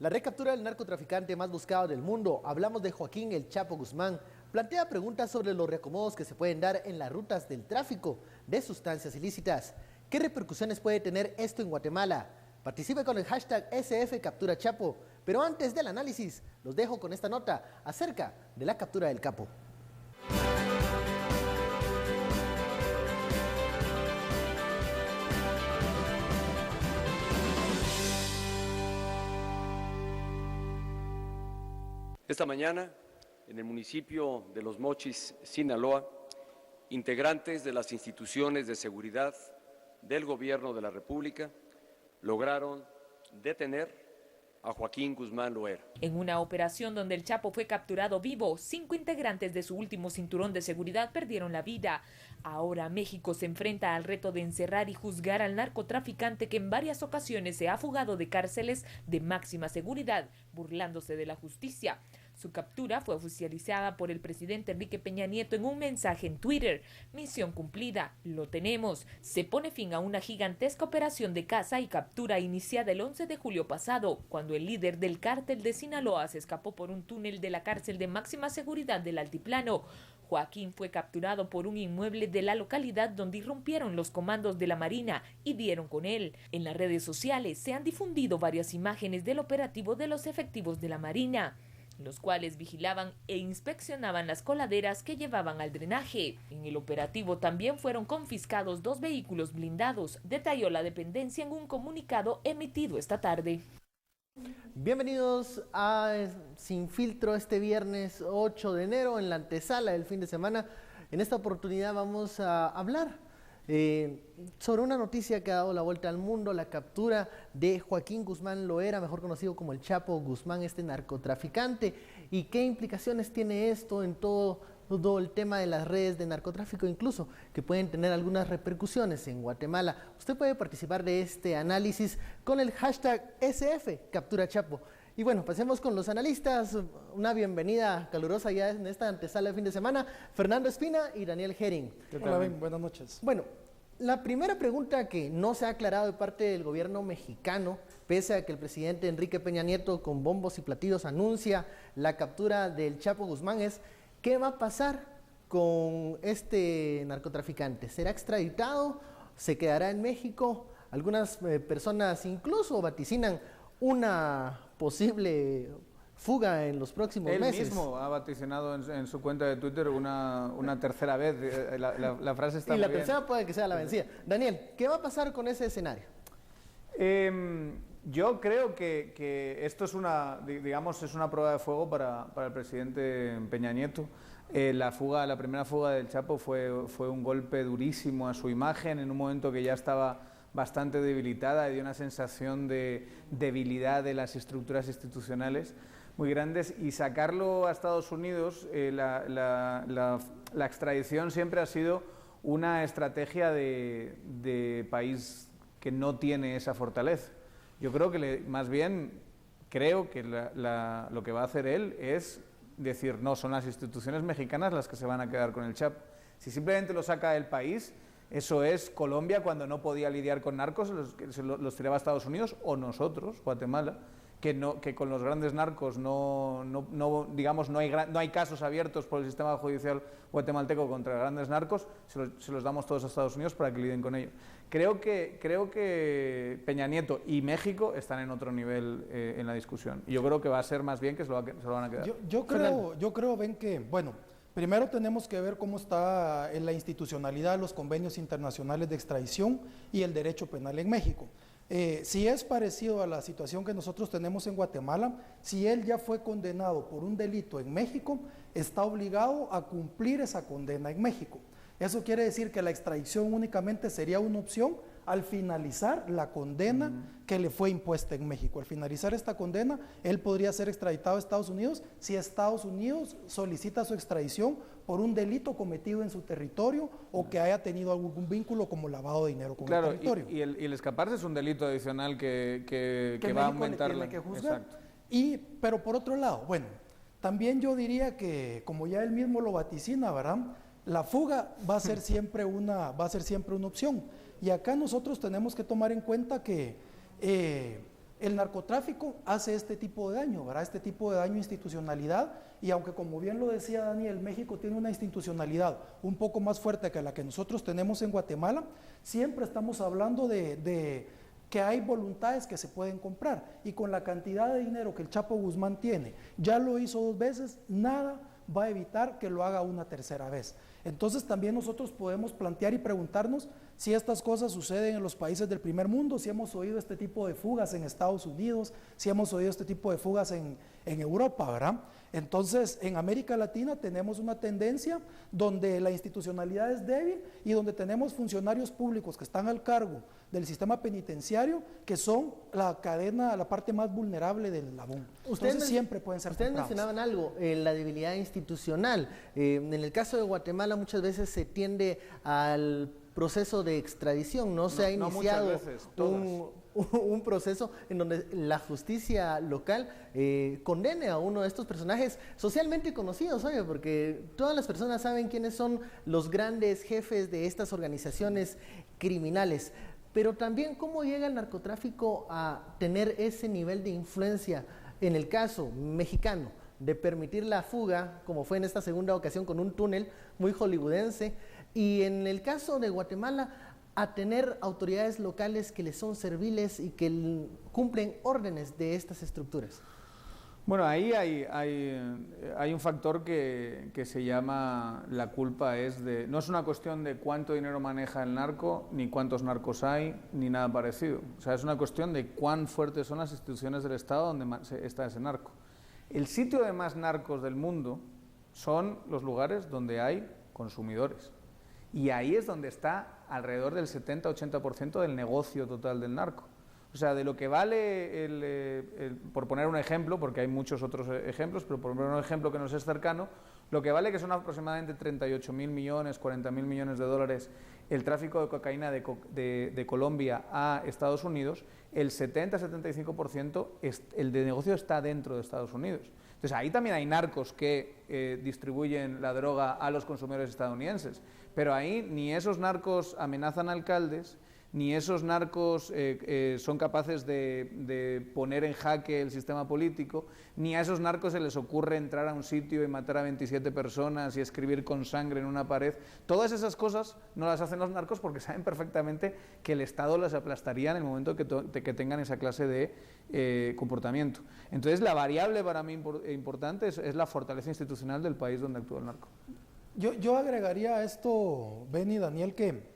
La recaptura del narcotraficante más buscado del mundo, hablamos de Joaquín El Chapo Guzmán, plantea preguntas sobre los reacomodos que se pueden dar en las rutas del tráfico de sustancias ilícitas. ¿Qué repercusiones puede tener esto en Guatemala? Participe con el hashtag #SFCapturaChapo, pero antes del análisis, los dejo con esta nota acerca de la captura del capo. Esta mañana, en el municipio de Los Mochis, Sinaloa, integrantes de las instituciones de seguridad del Gobierno de la República lograron detener a Joaquín Guzmán Loera. En una operación donde el Chapo fue capturado vivo, 5 integrantes de su último cinturón de seguridad perdieron la vida. Ahora México se enfrenta al reto de encerrar y juzgar al narcotraficante que en varias ocasiones se ha fugado de cárceles de máxima seguridad, burlándose de la justicia. Su captura fue oficializada por el presidente Enrique Peña Nieto en un mensaje en Twitter. Misión cumplida, lo tenemos. Se pone fin a una gigantesca operación de caza y captura iniciada el 11 de julio pasado, cuando el líder del cártel de Sinaloa se escapó por un túnel de la cárcel de máxima seguridad del Altiplano. Joaquín fue capturado por un inmueble de la localidad donde irrumpieron los comandos de la Marina y dieron con él. En las redes sociales se han difundido varias imágenes del operativo de los efectivos de la Marina, los cuales vigilaban e inspeccionaban las coladeras que llevaban al drenaje. En el operativo también fueron confiscados 2 vehículos blindados, detalló la dependencia en un comunicado emitido esta tarde. Bienvenidos a Sin Filtro este viernes 8 de enero en la antesala del fin de semana. En esta oportunidad vamos a hablar sobre una noticia que ha dado la vuelta al mundo, la captura de Joaquín Guzmán Loera, mejor conocido como el Chapo Guzmán, este narcotraficante, y qué implicaciones tiene esto en todo el tema de las redes de narcotráfico, incluso que pueden tener algunas repercusiones en Guatemala. Usted puede participar de este análisis con el hashtag #SFCapturaChapo. Y bueno, pasemos con los analistas. Una bienvenida calurosa ya en esta antesala de fin de semana. Fernando Espina y Daniel Herring. Hola, Ben, buenas noches. Bueno, la primera pregunta que no se ha aclarado de parte del gobierno mexicano, pese a que el presidente Enrique Peña Nieto con bombos y platillos anuncia la captura del Chapo Guzmán, es ¿qué va a pasar con este narcotraficante? ¿Será extraditado? ¿Se quedará en México? Algunas personas incluso vaticinan una posible fuga en los próximos meses. Él mismo ha vaticinado en su cuenta de Twitter una tercera vez. La frase está y muy la bien. tercera puede que sea la vencida. Daniel, ¿qué va a pasar con ese escenario? Yo creo que esto es una prueba de fuego para el presidente Peña Nieto. La primera fuga del Chapo fue un golpe durísimo a su imagen en un momento que ya estaba bastante debilitada y dio una sensación de debilidad de las estructuras institucionales muy grandes, y sacarlo a Estados Unidos, la extradición siempre ha sido una estrategia de país que no tiene esa fortaleza. Yo creo que más bien lo que va a hacer él es decir, no, son las instituciones mexicanas las que se van a quedar con el Chapo. Si simplemente lo saca del país, eso es Colombia cuando no podía lidiar con narcos, los tiraba a Estados Unidos, o nosotros, Guatemala, que con los grandes narcos no hay casos abiertos por el sistema judicial guatemalteco contra grandes narcos, se los damos todos a Estados Unidos para que lidien con ello. Creo que Peña Nieto y México están en otro nivel en la discusión, y yo creo que va a ser más bien que se lo van a quedar. Yo creo, ven que, bueno, primero tenemos que ver cómo está en la institucionalidad, los convenios internacionales de extradición y el derecho penal en México. Si es parecido a la situación que nosotros tenemos en Guatemala, si él ya fue condenado por un delito en México, está obligado a cumplir esa condena en México. Eso quiere decir que la extradición únicamente sería una opción al finalizar la condena que le fue impuesta en México. Al finalizar esta condena, él podría ser extraditado a Estados Unidos si Estados Unidos solicita su extradición por un delito cometido en su territorio o que haya tenido algún vínculo como lavado de dinero con el territorio. Y el escaparse es un delito adicional que va a aumentar. Tiene que juzgar. Exacto. Pero por otro lado, bueno, también yo diría que, como ya él mismo lo vaticina, ¿verdad?, la fuga va a ser siempre una opción. Y acá nosotros tenemos que tomar en cuenta que el narcotráfico hace este tipo de daño, ¿verdad? Este tipo de daño a institucionalidad, y aunque como bien lo decía Daniel, México tiene una institucionalidad un poco más fuerte que la que nosotros tenemos en Guatemala, siempre estamos hablando de que hay voluntades que se pueden comprar, y con la cantidad de dinero que el Chapo Guzmán tiene, ya lo hizo 2 veces, nada va a evitar que lo haga una tercera vez. Entonces también nosotros podemos plantear y preguntarnos si estas cosas suceden en los países del primer mundo, si hemos oído este tipo de fugas en Estados Unidos, si hemos oído este tipo de fugas en Europa, ¿verdad? Entonces, en América Latina tenemos una tendencia donde la institucionalidad es débil y donde tenemos funcionarios públicos que están al cargo del sistema penitenciario, que son la cadena, la parte más vulnerable del eslabón. Entonces siempre pueden ser Ustedes comprados. mencionaban algo, la debilidad institucional. En el caso de Guatemala muchas veces se tiende al proceso de extradición, no se ha iniciado un proceso en donde la justicia local condene a uno de estos personajes socialmente conocidos, oye, porque todas las personas saben quiénes son los grandes jefes de estas organizaciones criminales. Pero también cómo llega el narcotráfico a tener ese nivel de influencia en el caso mexicano, de permitir la fuga, como fue en esta segunda ocasión con un túnel muy hollywoodense, y en el caso de Guatemala, a tener autoridades locales que les son serviles y que cumplen órdenes de estas estructuras. Bueno, ahí hay un factor que se llama la culpa, no es una cuestión de cuánto dinero maneja el narco, ni cuántos narcos hay, ni nada parecido. O sea, es una cuestión de cuán fuertes son las instituciones del Estado donde está ese narco. El sitio de más narcos del mundo son los lugares donde hay consumidores. Y ahí es donde está alrededor del 70-80% del negocio total del narco. O sea, de lo que vale, por poner un ejemplo, porque hay muchos otros ejemplos, pero por poner un ejemplo que nos es cercano, lo que vale, que son aproximadamente 38.000 millones, 40.000 millones de dólares, el tráfico de cocaína de Colombia a Estados Unidos, el 70-75% el de negocio está dentro de Estados Unidos. Entonces, ahí también hay narcos que distribuyen la droga a los consumidores estadounidenses, pero ahí ni esos narcos amenazan alcaldes, ni esos narcos son capaces de poner en jaque el sistema político, ni a esos narcos se les ocurre entrar a un sitio y matar a 27 personas y escribir con sangre en una pared. Todas esas cosas no las hacen los narcos porque saben perfectamente que el Estado las aplastaría en el momento que tengan esa clase de comportamiento. Entonces, la variable para mí importante es la fortaleza institucional del país donde actúa el narco. Yo agregaría a esto, Ben y Daniel, que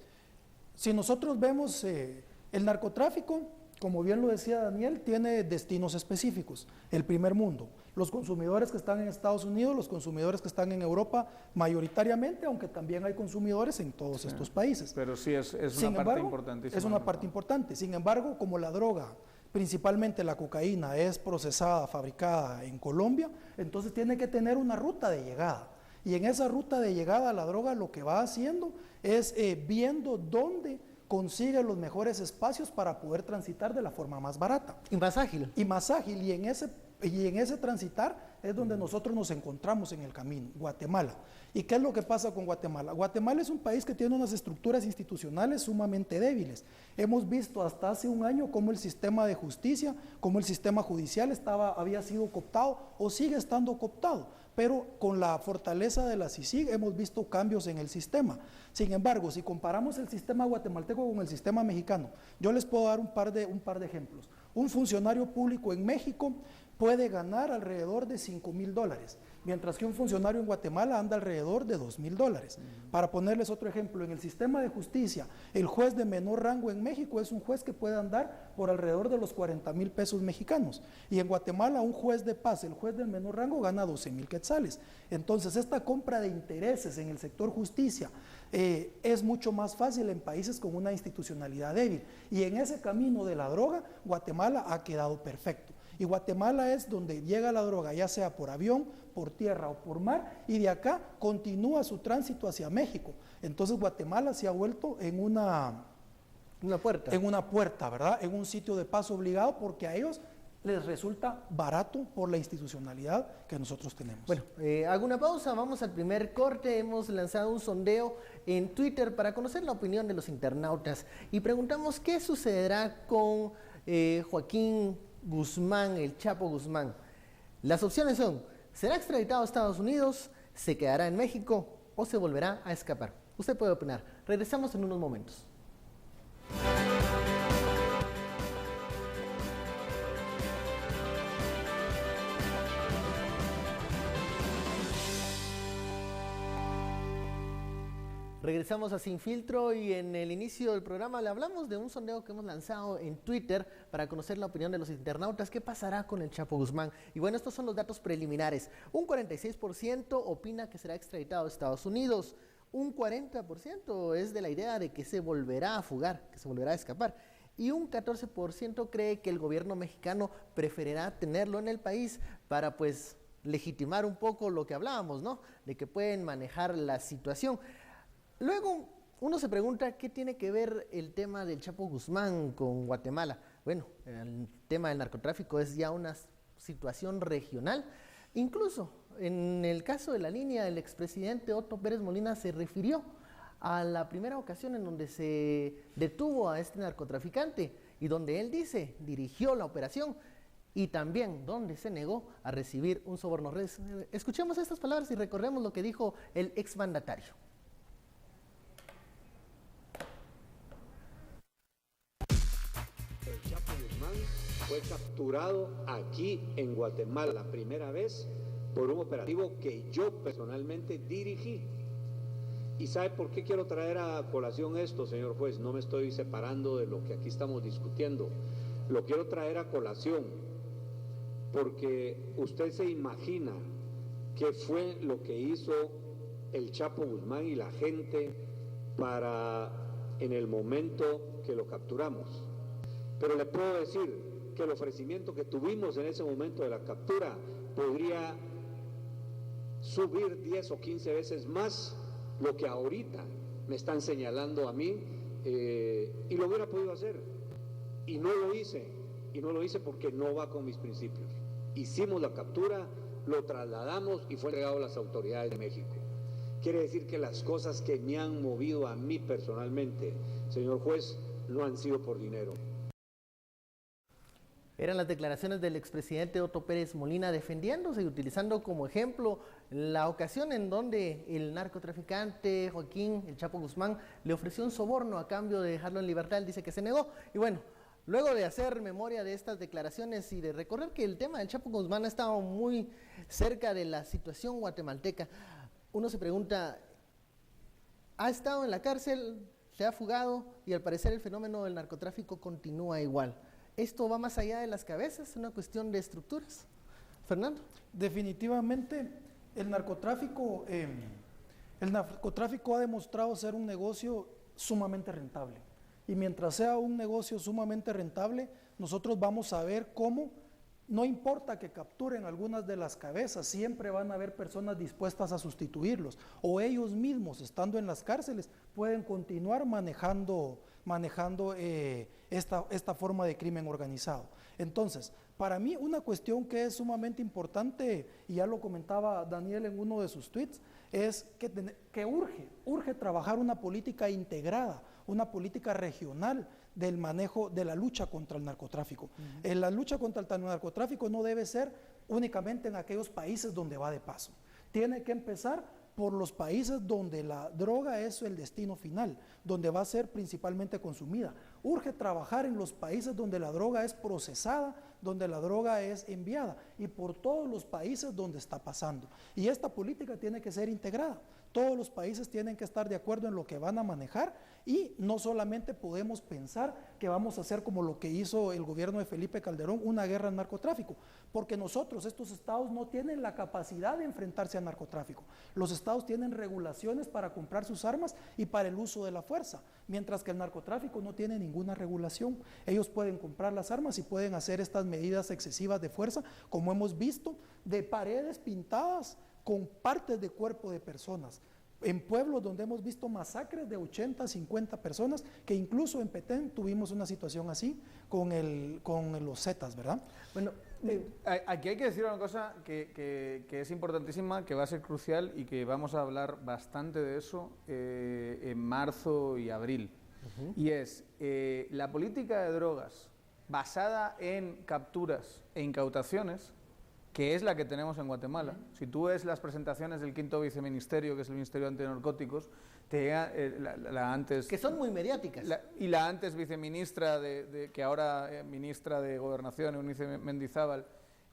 si nosotros vemos el narcotráfico, como bien lo decía Daniel, tiene destinos específicos. El primer mundo, los consumidores que están en Estados Unidos, los consumidores que están en Europa, mayoritariamente, aunque también hay consumidores en todos estos países. Pero sí, es una parte importantísima. Es una parte importante. Sin embargo, como la droga, principalmente la cocaína, es procesada, fabricada en Colombia, entonces tiene que tener una ruta de llegada. Y en esa ruta de llegada la droga lo que va haciendo es viendo dónde consigue los mejores espacios para poder transitar de la forma más barata. Y más ágil. Y más ágil, y en ese transitar es donde nosotros nos encontramos en el camino, Guatemala. ¿Y qué es lo que pasa con Guatemala? Guatemala es un país que tiene unas estructuras institucionales sumamente débiles. Hemos visto hasta hace un año cómo el sistema de justicia, cómo el sistema judicial había sido cooptado o sigue estando cooptado, pero con la fortaleza de la CICIG hemos visto cambios en el sistema. Sin embargo, si comparamos el sistema guatemalteco con el sistema mexicano, yo les puedo dar un par de ejemplos. Un funcionario público en México puede ganar alrededor de $5,000, mientras que un funcionario en Guatemala anda alrededor de $2,000. Para ponerles otro ejemplo, en el sistema de justicia, el juez de menor rango en México es un juez que puede andar por alrededor de los 40,000 pesos mexicanos, y en Guatemala un juez de paz, el juez del menor rango, gana 12,000 quetzales. Entonces, esta compra de intereses en el sector justicia es mucho más fácil en países con una institucionalidad débil, y en ese camino de la droga, Guatemala ha quedado perfecto. Y Guatemala es donde llega la droga, ya sea por avión, por tierra o por mar, y de acá continúa su tránsito hacia México. Entonces Guatemala se ha vuelto en una puerta, ¿verdad? En un sitio de paso obligado, porque a ellos les resulta barato por la institucionalidad que nosotros tenemos. Bueno, hago una pausa, vamos al primer corte. Hemos lanzado un sondeo en Twitter para conocer la opinión de los internautas y preguntamos qué sucederá con Joaquín Guzmán, el Chapo Guzmán. Las opciones son: será extraditado a Estados Unidos, se quedará en México o se volverá a escapar. Usted puede opinar. Regresamos en unos momentos. Regresamos a Sin Filtro y en el inicio del programa le hablamos de un sondeo que hemos lanzado en Twitter para conocer la opinión de los internautas. ¿Qué pasará con el Chapo Guzmán? Y bueno, estos son los datos preliminares. Un 46% opina que será extraditado a Estados Unidos. Un 40% es de la idea de que se volverá a fugar, que se volverá a escapar. Y un 14% cree que el gobierno mexicano preferirá tenerlo en el país para pues legitimar un poco lo que hablábamos, ¿no? De que pueden manejar la situación. Luego uno se pregunta qué tiene que ver el tema del Chapo Guzmán con Guatemala. Bueno, el tema del narcotráfico es ya una situación regional. Incluso en el caso de la línea, el expresidente Otto Pérez Molina se refirió a la primera ocasión en donde se detuvo a este narcotraficante y donde él dice dirigió la operación y también donde se negó a recibir un soborno. Escuchemos estas palabras y recordemos lo que dijo el exmandatario. Fue capturado aquí en Guatemala la primera vez por un operativo que yo personalmente dirigí. ¿Y sabe por qué quiero traer a colación esto, señor juez? No me estoy separando de lo que aquí estamos discutiendo. Lo quiero traer a colación porque usted se imagina qué fue lo que hizo el Chapo Guzmán y la gente en el momento que lo capturamos. Pero le puedo decir que el ofrecimiento que tuvimos en ese momento de la captura podría subir 10 o 15 veces más lo que ahorita me están señalando a mí, y lo hubiera podido hacer y no lo hice porque no va con mis principios. Hicimos la captura, lo trasladamos y fue entregado a las autoridades de México. Quiere decir que las cosas que me han movido a mí personalmente, señor juez, no han sido por dinero. Eran las declaraciones del expresidente Otto Pérez Molina defendiéndose y utilizando como ejemplo la ocasión en donde el narcotraficante Joaquín, el Chapo Guzmán, le ofreció un soborno a cambio de dejarlo en libertad. Él dice que se negó. Y bueno, luego de hacer memoria de estas declaraciones y de recordar que el tema del Chapo Guzmán ha estado muy cerca de la situación guatemalteca, uno se pregunta, ha estado en la cárcel, se ha fugado y al parecer el fenómeno del narcotráfico continúa igual. ¿Esto va más allá de las cabezas? ¿Es una cuestión de estructuras? Fernando. Definitivamente el narcotráfico ha demostrado ser un negocio sumamente rentable. Y mientras sea un negocio sumamente rentable, nosotros vamos a ver cómo, no importa que capturen algunas de las cabezas, siempre van a haber personas dispuestas a sustituirlos. O ellos mismos, estando en las cárceles, pueden continuar manejando esta forma de crimen organizado. Entonces, para mí una cuestión que es sumamente importante, y ya lo comentaba Daniel en uno de sus tweets, es que urge trabajar una política integrada, una política regional del manejo de la lucha contra el narcotráfico. La lucha contra el narcotráfico no debe ser únicamente en aquellos países donde va de paso. Tiene que empezar por los países donde la droga es el destino final, donde va a ser principalmente consumida. Urge trabajar en los países donde la droga es procesada, donde la droga es enviada, y por todos los países donde está pasando. Y esta política tiene que ser integrada. Todos los países tienen que estar de acuerdo en lo que van a manejar, y no solamente podemos pensar que vamos a hacer como lo que hizo el gobierno de Felipe Calderón, una guerra al narcotráfico, porque estos estados no tienen la capacidad de enfrentarse al narcotráfico. Los estados tienen regulaciones para comprar sus armas y para el uso de la fuerza, mientras que el narcotráfico no tiene ninguna regulación. Ellos pueden comprar las armas y pueden hacer estas medidas excesivas de fuerza, como hemos visto, de paredes pintadas con partes de cuerpo de personas, en pueblos donde hemos visto masacres de 80, 50 personas, que incluso en Petén tuvimos una situación así con los Zetas, ¿verdad? Bueno, aquí hay que decir una cosa que es importantísima, que va a ser crucial y que vamos a hablar bastante de eso en marzo y abril. Y es la política de drogas basada en capturas e incautaciones, que es la que tenemos en Guatemala. Si tú ves las presentaciones del quinto viceministerio, que es el Ministerio de Antinarcóticos, te llega la antes... Que son muy mediáticas. La antes viceministra, que ahora ministra de Gobernación, Eunice Mendizábal,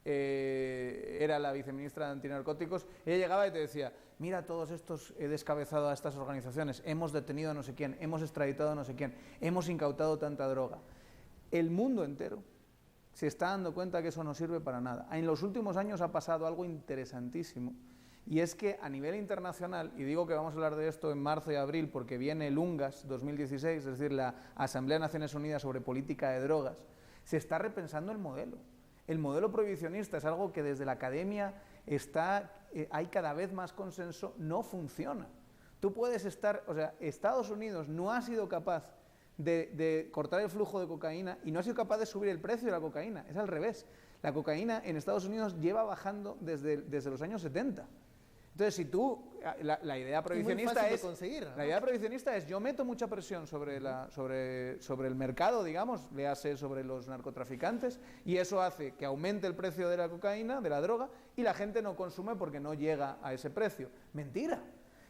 era la viceministra de Antinarcóticos. Ella llegaba y te decía, mira, todos estos, he descabezado a estas organizaciones, hemos detenido a no sé quién, hemos extraditado a no sé quién, hemos incautado tanta droga. El mundo entero se está dando cuenta que eso no sirve para nada. En los últimos años ha pasado algo interesantísimo, y es que a nivel internacional, y digo que vamos a hablar de esto en marzo y abril porque viene el UNGAS 2016, es decir, la Asamblea de Naciones Unidas sobre Política de Drogas, se está repensando el modelo. El modelo prohibicionista es algo que desde la academia hay cada vez más consenso, no funciona. Tú puedes Estados Unidos no ha sido capaz de cortar el flujo de cocaína y no ha sido capaz de subir el precio de la cocaína, es al revés. La cocaína en Estados Unidos lleva bajando desde los años 70. Entonces, si tú, la idea prohibicionista es, yo meto mucha presión sobre el mercado, digamos, léase sobre los narcotraficantes, y eso hace que aumente el precio de la cocaína, de la droga, y la gente no consume porque no llega a ese precio. Mentira.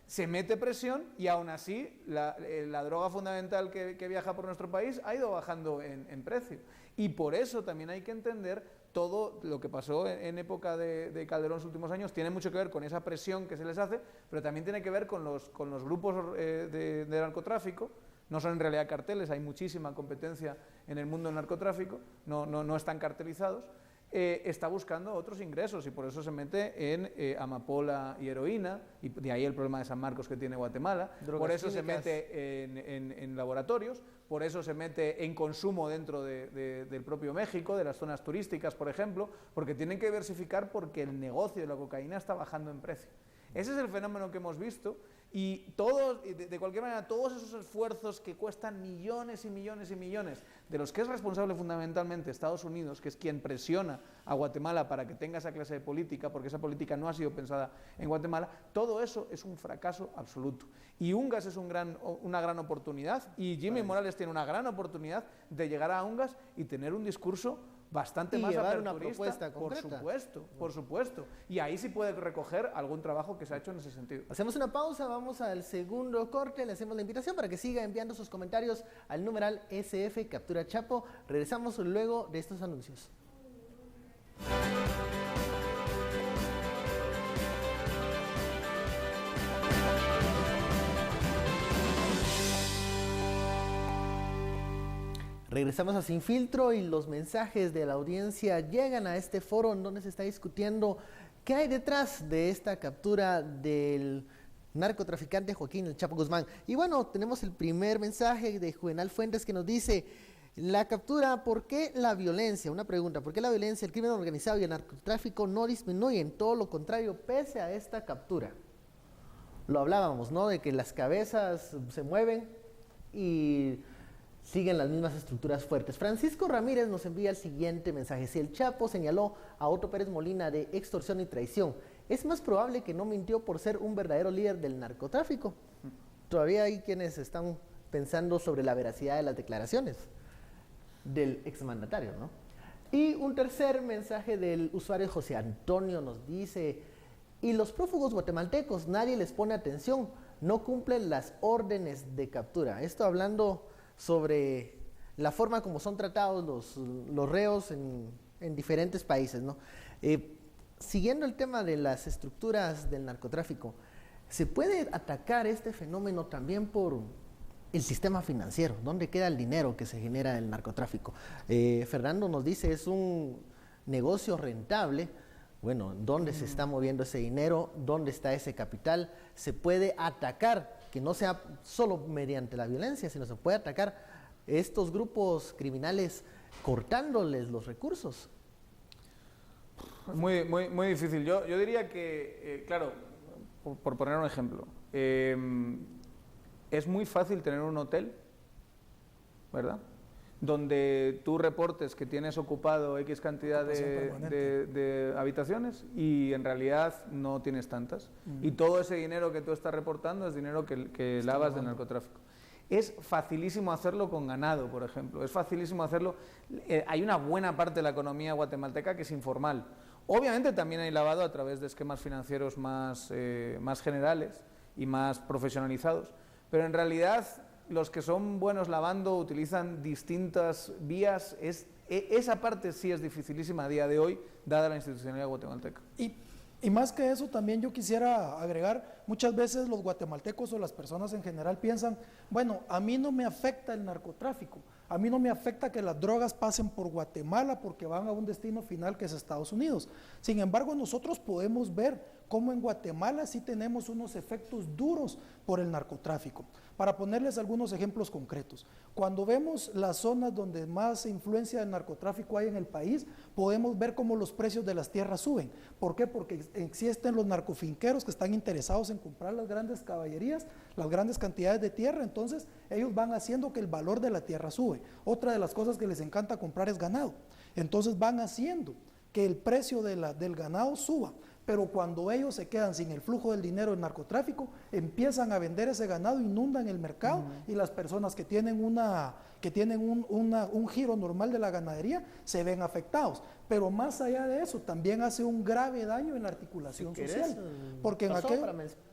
Se mete presión y aún así la droga fundamental que viaja por nuestro país ha ido bajando en precio. Y por eso también hay que entender todo lo que pasó en época de Calderón en los últimos años. Tiene mucho que ver con esa presión que se les hace, pero también tiene que ver con los grupos de narcotráfico. No son en realidad carteles, hay muchísima competencia en el mundo del narcotráfico, no están cartelizados. Está buscando otros ingresos y por eso se mete en amapola y heroína, y de ahí el problema de San Marcos que tiene Guatemala. Por eso se mete en laboratorios, por eso se mete en consumo dentro del propio México, de las zonas turísticas, por ejemplo, porque tienen que diversificar porque el negocio de la cocaína está bajando en precio. Ese es el fenómeno que hemos visto, y de cualquier manera, todos esos esfuerzos que cuestan millones y millones y millones, de los que es responsable fundamentalmente Estados Unidos, que es quien presiona a Guatemala para que tenga esa clase de política, porque esa política no ha sido pensada en Guatemala, todo eso es un fracaso absoluto. Y UNGAS es una gran oportunidad, y Jimmy Morales tiene una gran oportunidad de llegar a UNGAS y tener un discurso bastante más aperturista, una propuesta concreta. Por supuesto. Y ahí sí puede recoger algún trabajo que se ha hecho en ese sentido. Hacemos una pausa, vamos al segundo corte, le hacemos la invitación para que siga enviando sus comentarios al numeral SF Captura Chapo. Regresamos luego de estos anuncios. Regresamos a Sin Filtro y los mensajes de la audiencia llegan a este foro en donde se está discutiendo qué hay detrás de esta captura del narcotraficante Joaquín El Chapo Guzmán. Y bueno, tenemos el primer mensaje de Juvenal Fuentes que nos dice: la captura, ¿por qué la violencia? Una pregunta, ¿por qué la violencia, el crimen organizado y el narcotráfico no disminuyen? Todo lo contrario, pese a esta captura. Lo hablábamos, ¿no? De que las cabezas se mueven y siguen las mismas estructuras fuertes. Francisco Ramírez nos envía el siguiente mensaje: si el Chapo señaló a Otto Pérez Molina de extorsión y traición, es más probable que no mintió por ser un verdadero líder del narcotráfico. Todavía hay quienes están pensando sobre la veracidad de las declaraciones del exmandatario, ¿no? Y un tercer mensaje del usuario José Antonio nos dice: y los prófugos guatemaltecos, nadie les pone atención, no cumplen las órdenes de captura. Esto hablando sobre la forma como son tratados los reos en diferentes países, ¿no? Siguiendo el tema de las estructuras del narcotráfico, ¿se puede atacar este fenómeno también por el sistema financiero? ¿Dónde queda el dinero que se genera el narcotráfico? Fernando nos dice, es un negocio rentable. Bueno, ¿dónde se está moviendo ese dinero? ¿Dónde está ese capital? ¿Se puede atacar, que no sea solo mediante la violencia, sino se puede atacar estos grupos criminales cortándoles los recursos? Muy difícil. Yo diría que, claro, por poner un ejemplo, es muy fácil tener un hotel, ¿verdad?, donde tú reportes que tienes ocupado X cantidad de habitaciones y en realidad no tienes tantas. Y todo ese dinero que tú estás reportando es dinero que lavas del narcotráfico. Es facilísimo hacerlo con ganado, por ejemplo. Es facilísimo hacerlo. Hay una buena parte de la economía guatemalteca que es informal. Obviamente también hay lavado a través de esquemas financieros más generales y más profesionalizados. Pero en realidad los que son buenos lavando utilizan distintas vías. Esa parte sí es dificilísima a día de hoy, dada la institucionalidad guatemalteca. Y más que eso, también yo quisiera agregar, muchas veces los guatemaltecos o las personas en general piensan, bueno, a mí no me afecta el narcotráfico, a mí no me afecta que las drogas pasen por Guatemala porque van a un destino final que es Estados Unidos. Sin embargo, nosotros podemos ver cómo en Guatemala sí tenemos unos efectos duros por el narcotráfico. Para ponerles algunos ejemplos concretos, cuando vemos las zonas donde más influencia del narcotráfico hay en el país, podemos ver cómo los precios de las tierras suben. ¿Por qué? Porque existen los narcofinqueros que están interesados en comprar las grandes caballerías, las grandes cantidades de tierra, entonces ellos van haciendo que el valor de la tierra sube. Otra de las cosas que les encanta comprar es ganado, entonces van haciendo que el precio del ganado suba. Pero cuando ellos se quedan sin el flujo del dinero del narcotráfico, empiezan a vender ese ganado, inundan el mercado y las personas que tienen un giro normal de la ganadería se ven afectados. Pero más allá de eso, también hace un grave daño en la articulación social. Porque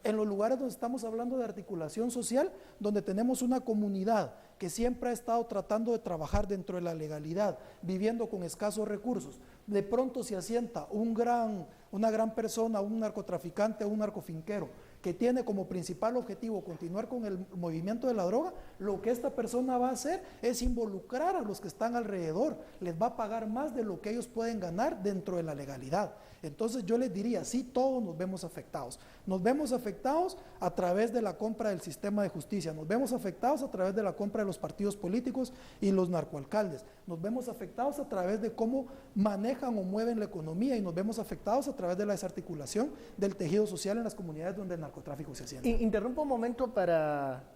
en los lugares donde estamos hablando de articulación social, donde tenemos una comunidad que siempre ha estado tratando de trabajar dentro de la legalidad, viviendo con escasos recursos, de pronto se asienta una gran persona, un narcotraficante o un narcofinquero que tiene como principal objetivo continuar con el movimiento de la droga, lo que esta persona va a hacer es involucrar a los que están alrededor, les va a pagar más de lo que ellos pueden ganar dentro de la legalidad. Entonces yo les diría, sí, todos nos vemos afectados. Nos vemos afectados a través de la compra del sistema de justicia, nos vemos afectados a través de la compra de los partidos políticos y los narcoalcaldes, nos vemos afectados a través de cómo manejan o mueven la economía y nos vemos afectados a través de la desarticulación del tejido social en las comunidades donde el narcotráfico se asienta. Interrumpo un momento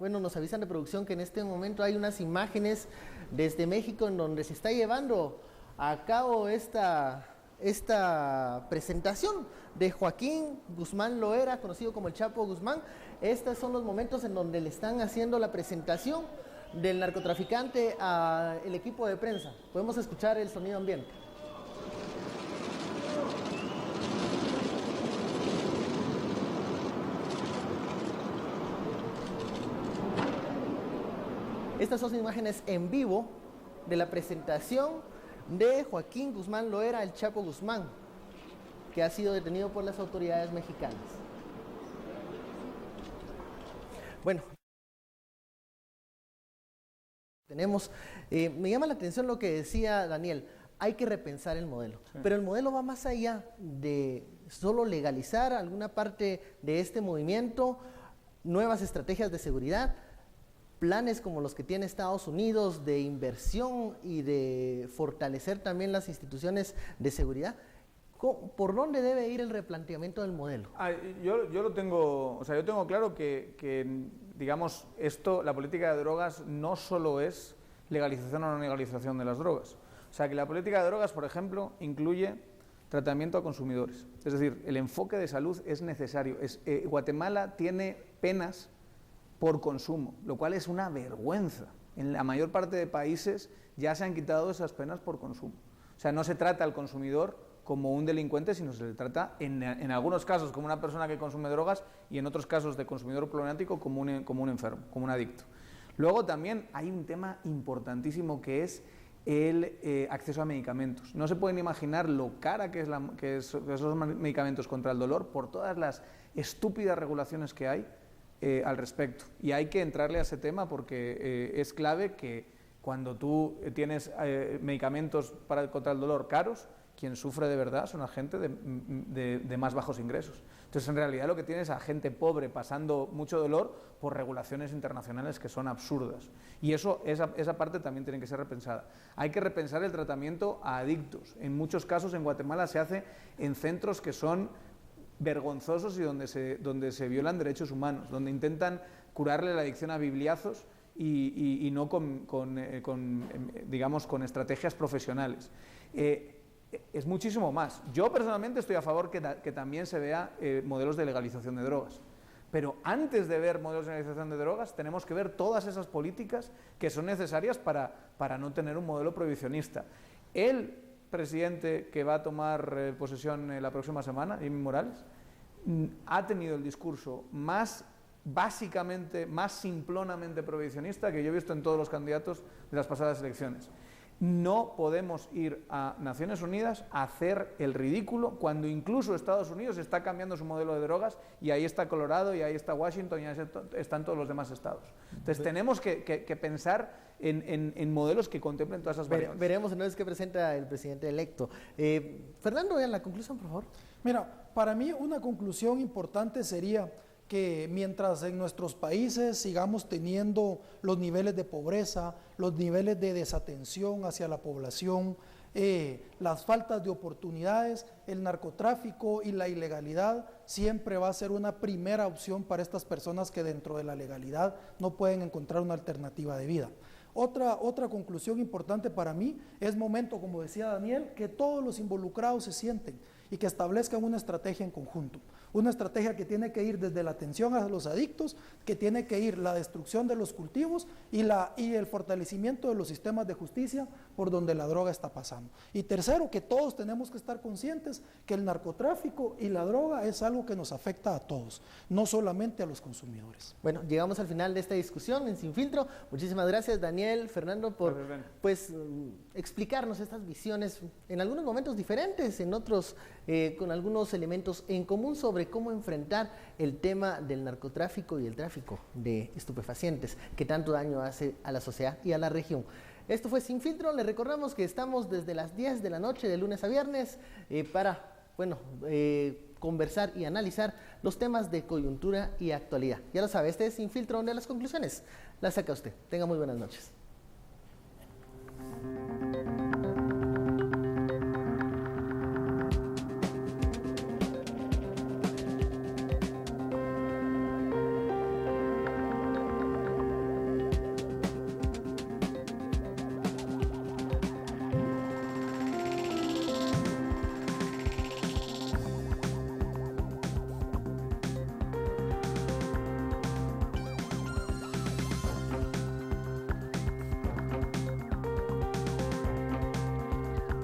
nos avisan de producción que en este momento hay unas imágenes desde México en donde se está llevando a cabo esta presentación de Joaquín Guzmán Loera, conocido como el Chapo Guzmán. Estos son los momentos en donde le están haciendo la presentación del narcotraficante al equipo de prensa. Podemos escuchar el sonido ambiente. Estas son imágenes en vivo de la presentación de Joaquín Guzmán Loera, el Chapo Guzmán, que ha sido detenido por las autoridades mexicanas. Bueno, me llama la atención lo que decía Daniel, hay que repensar el modelo, sí. Pero el modelo va más allá de solo legalizar alguna parte de este movimiento, nuevas estrategias de seguridad, planes como los que tiene Estados Unidos de inversión y de fortalecer también las instituciones de seguridad. ¿Por dónde debe ir el replanteamiento del modelo? Yo tengo claro que digamos, la política de drogas no solo es legalización o no legalización de las drogas. O sea, que la política de drogas, por ejemplo, incluye tratamiento a consumidores. Es decir, el enfoque de salud es necesario. Guatemala tiene penas por consumo, lo cual es una vergüenza. En la mayor parte de países ya se han quitado esas penas por consumo. O sea, no se trata al consumidor como un delincuente, sino se le trata en algunos casos como una persona que consume drogas y en otros casos de consumidor problemático como un enfermo, como un adicto. Luego también hay un tema importantísimo que es el acceso a medicamentos. No se pueden imaginar lo cara que es esos medicamentos contra el dolor por todas las estúpidas regulaciones que hay al respecto. Y hay que entrarle a ese tema porque es clave que cuando tú tienes medicamentos contra el dolor caros, quien sufre de verdad son la gente de más bajos ingresos. Entonces, en realidad, lo que tienes es a gente pobre pasando mucho dolor por regulaciones internacionales que son absurdas. Y esa parte también tiene que ser repensada. Hay que repensar el tratamiento a adictos. En muchos casos, en Guatemala, se hace en centros que son vergonzosos y donde se violan derechos humanos, donde intentan curarle la adicción a bibliazos y no con estrategias profesionales. Es muchísimo más. Yo personalmente estoy a favor que también se vea modelos de legalización de drogas, Pero antes de ver modelos de legalización de drogas, tenemos que ver todas esas políticas que son necesarias para no tener un modelo prohibicionista. El presidente que va a tomar posesión la próxima semana, Jimmy Morales, ha tenido el discurso más básicamente, más simplonamente prohibicionista que yo he visto en todos los candidatos de las pasadas elecciones. No podemos ir a Naciones Unidas a hacer el ridículo cuando incluso Estados Unidos está cambiando su modelo de drogas y ahí está Colorado y ahí está Washington y ahí están todos los demás estados. Entonces tenemos que pensar en modelos que contemplen todas esas variables. Veremos una vez que presenta el presidente electo. Fernando, la conclusión, por favor. Mira, para mí una conclusión importante sería que mientras en nuestros países sigamos teniendo los niveles de pobreza, los niveles de desatención hacia la población, las faltas de oportunidades, el narcotráfico y la ilegalidad siempre va a ser una primera opción para estas personas que dentro de la legalidad no pueden encontrar una alternativa de vida. Otra conclusión importante para mí es momento, como decía Daniel, que todos los involucrados se sienten y que establezcan una estrategia en conjunto. Una estrategia que tiene que ir desde la atención a los adictos, que tiene que ir la destrucción de los cultivos y el fortalecimiento de los sistemas de justicia por donde la droga está pasando. Y tercero, que todos tenemos que estar conscientes que el narcotráfico y la droga es algo que nos afecta a todos, no solamente a los consumidores. Bueno, llegamos al final de esta discusión en Sin Filtro. Muchísimas gracias, Daniel, Fernando, por explicarnos estas visiones en algunos momentos diferentes, en otros con algunos elementos en común sobre cómo enfrentar el tema del narcotráfico y el tráfico de estupefacientes que tanto daño hace a la sociedad y a la región. Esto fue Sin Filtro. Les recordamos que estamos desde las 10 de la noche de lunes a viernes para conversar y analizar los temas de coyuntura y actualidad. Ya lo sabe, este es Sin Filtro, donde las conclusiones las saca usted. Tenga muy buenas noches.